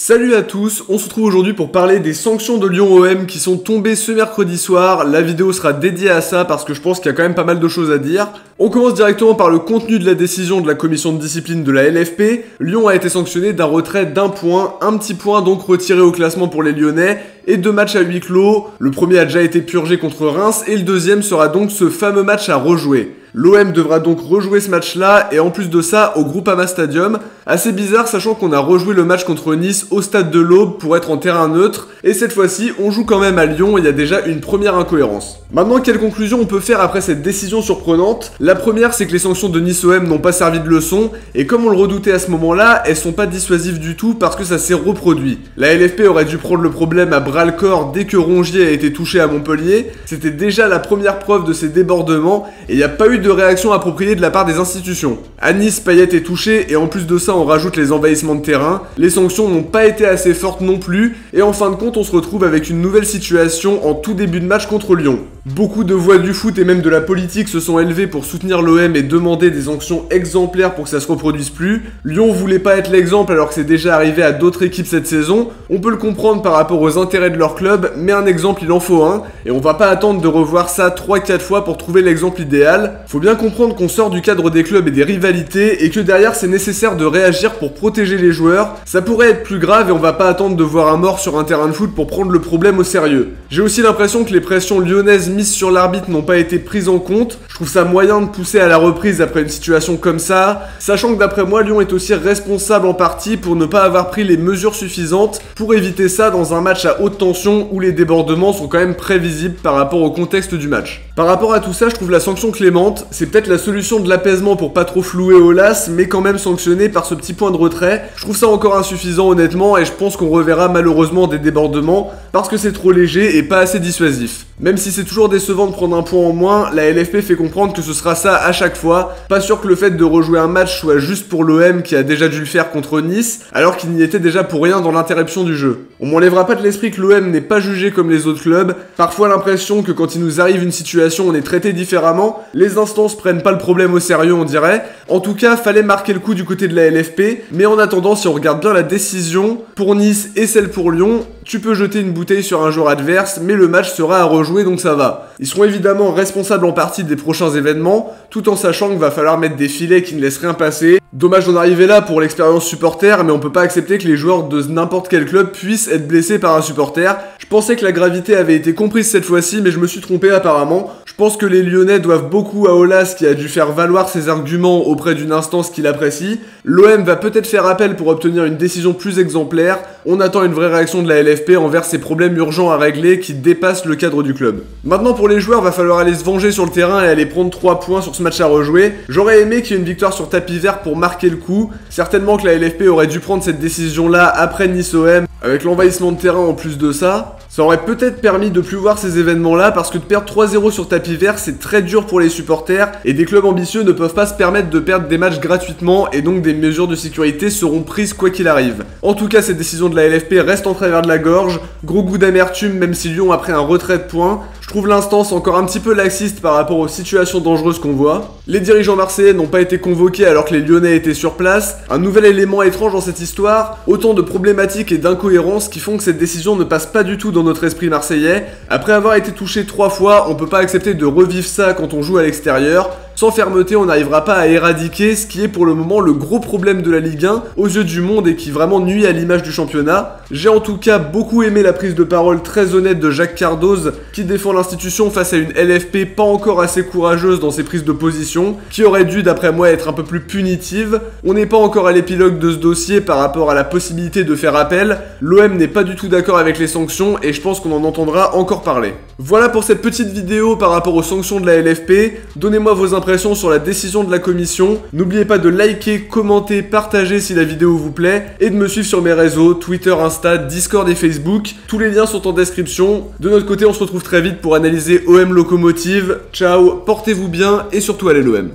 Salut à tous, on se retrouve aujourd'hui pour parler des sanctions de Lyon OM qui sont tombées ce mercredi soir. La vidéo sera dédiée à ça parce que je pense qu'il y a quand même pas mal de choses à dire. On commence directement par le contenu de la décision de la commission de discipline de la LFP. Lyon a été sanctionné d'un retrait d'un point, un petit point donc retiré au classement pour les Lyonnais, et 2 matchs à huis clos. Le premier a déjà été purgé contre Reims et le deuxième sera donc ce fameux match à rejouer. L'OM devra donc rejouer ce match-là et en plus de ça au Groupama Stadium. Assez bizarre sachant qu'on a rejoué le match contre Nice au stade de l'Aube pour être en terrain neutre et cette fois-ci on joue quand même à Lyon, il y a déjà une première incohérence. Maintenant, quelle conclusion on peut faire après cette décision surprenante? La première, c'est que les sanctions de Nice OM n'ont pas servi de leçon et comme on le redoutait à ce moment-là, elles sont pas dissuasives du tout parce que ça s'est reproduit. La LFP aurait dû prendre le problème à bras le corps dès que Rongier a été touché à Montpellier. C'était déjà la première preuve de ces débordements et il n'y a pas eu de réaction appropriée de la part des institutions. À Nice, Payet est touché et en plus de ça on rajoute les envahissements de terrain. Les sanctions n'ont pas été assez fortes non plus et en fin de compte on se retrouve avec une nouvelle situation en tout début de match contre Lyon. Beaucoup de voix du foot et même de la politique se sont élevées pour soutenir l'OM et demander des sanctions exemplaires pour que ça se reproduise plus. Lyon voulait pas être l'exemple alors que c'est déjà arrivé à d'autres équipes cette saison. On peut le comprendre par rapport aux intérêts de leur club, mais un exemple il en faut un et on va pas attendre de revoir ça 3-4 fois pour trouver l'exemple idéal. Faut bien comprendre qu'on sort du cadre des clubs et des rivalités et que derrière c'est nécessaire de réagir pour protéger les joueurs. Ça pourrait être plus grave et on va pas attendre de voir un mort sur un terrain de foot pour prendre le problème au sérieux. J'ai aussi l'impression que les pressions lyonnaises mises sur l'arbitre n'ont pas été prises en compte. Je trouve ça moyen de pousser à la reprise après une situation comme ça, sachant que d'après moi Lyon est aussi responsable en partie pour ne pas avoir pris les mesures suffisantes pour éviter ça dans un match à haute tension où les débordements sont quand même prévisibles par rapport au contexte du match. Par rapport à tout ça, je trouve la sanction clémente, c'est peut-être la solution de l'apaisement pour pas trop flouer Aulas, mais quand même sanctionné par ce petit point de retrait. Je trouve ça encore insuffisant honnêtement et je pense qu'on reverra malheureusement des débordements parce que c'est trop léger et pas assez dissuasif. Même si c'est toujours décevant de prendre un point en moins, la LFP fait comprendre que ce sera ça à chaque fois. Pas sûr que le fait de rejouer un match soit juste pour l'OM qui a déjà dû le faire contre Nice, alors qu'il n'y était déjà pour rien dans l'interruption du jeu. On m'enlèvera pas de l'esprit que l'OM n'est pas jugé comme les autres clubs. Parfois l'impression que quand il nous arrive une situation on est traité différemment. Les instances prennent pas le problème au sérieux on dirait. En tout cas, fallait marquer le coup du côté de la LFP. Mais en attendant, si on regarde bien la décision, pour Nice et celle pour Lyon, tu peux jeter une bouteille sur un joueur adverse, mais le match sera à rejouer donc ça va. Ils seront évidemment responsables en partie des prochains événements, tout en sachant qu'il va falloir mettre des filets qui ne laissent rien passer. Dommage d'en arriver là pour l'expérience supporter, mais on peut pas accepter que les joueurs de n'importe quel club puissent être blessés par un supporter. Je pensais que la gravité avait été comprise cette fois-ci, mais je me suis trompé apparemment. Je pense que les Lyonnais doivent beaucoup à Aulas qui a dû faire valoir ses arguments auprès d'une instance qu'il apprécie. L'OM va peut-être faire appel pour obtenir une décision plus exemplaire. On attend une vraie réaction de la LFP envers ces problèmes urgents à régler qui dépassent le cadre du club. Maintenant pour les joueurs, va falloir aller se venger sur le terrain et aller prendre 3 points sur ce match à rejouer. J'aurais aimé qu'il y ait une victoire sur tapis vert pour marquer le coup. Certainement que la LFP aurait dû prendre cette décision-là après Nice OM, avec l'envahissement de terrain en plus de ça. Ça aurait peut-être permis de plus voir ces événements-là parce que de perdre 3-0 sur tapis vert, c'est très dur pour les supporters et des clubs ambitieux ne peuvent pas se permettre de perdre des matchs gratuitement et donc des mesures de sécurité seront prises quoi qu'il arrive. En tout cas, cette décision de la LFP reste en travers de la gorge. Gros goût d'amertume même si Lyon a pris un retrait de points. Je trouve l'instance encore un petit peu laxiste par rapport aux situations dangereuses qu'on voit. Les dirigeants marseillais n'ont pas été convoqués alors que les Lyonnais étaient sur place. Un nouvel élément étrange dans cette histoire, autant de problématiques et d'incohérences qui font que cette décision ne passe pas du tout dans notre esprit marseillais. Après avoir été touché 3 fois, on peut pas accepter de revivre ça quand on joue à l'extérieur. Sans fermeté, on n'arrivera pas à éradiquer ce qui est pour le moment le gros problème de la Ligue 1 aux yeux du monde et qui vraiment nuit à l'image du championnat. J'ai en tout cas beaucoup aimé la prise de parole très honnête de Jacques Cardoz qui défend l'institution face à une LFP pas encore assez courageuse dans ses prises de position, qui aurait dû d'après moi être un peu plus punitive. On n'est pas encore à l'épilogue de ce dossier par rapport à la possibilité de faire appel. L'OM n'est pas du tout d'accord avec les sanctions et je pense qu'on en entendra encore parler. Voilà pour cette petite vidéo par rapport aux sanctions de la LFP. Donnez-moi vos impressions sur la décision de la commission. N'oubliez pas de liker, commenter, partager si la vidéo vous plaît et de me suivre sur mes réseaux, Twitter, Insta, Discord et Facebook. Tous les liens sont en description. De notre côté, on se retrouve très vite pour analyser OM Locomotive. Ciao, portez-vous bien et surtout allez l'OM.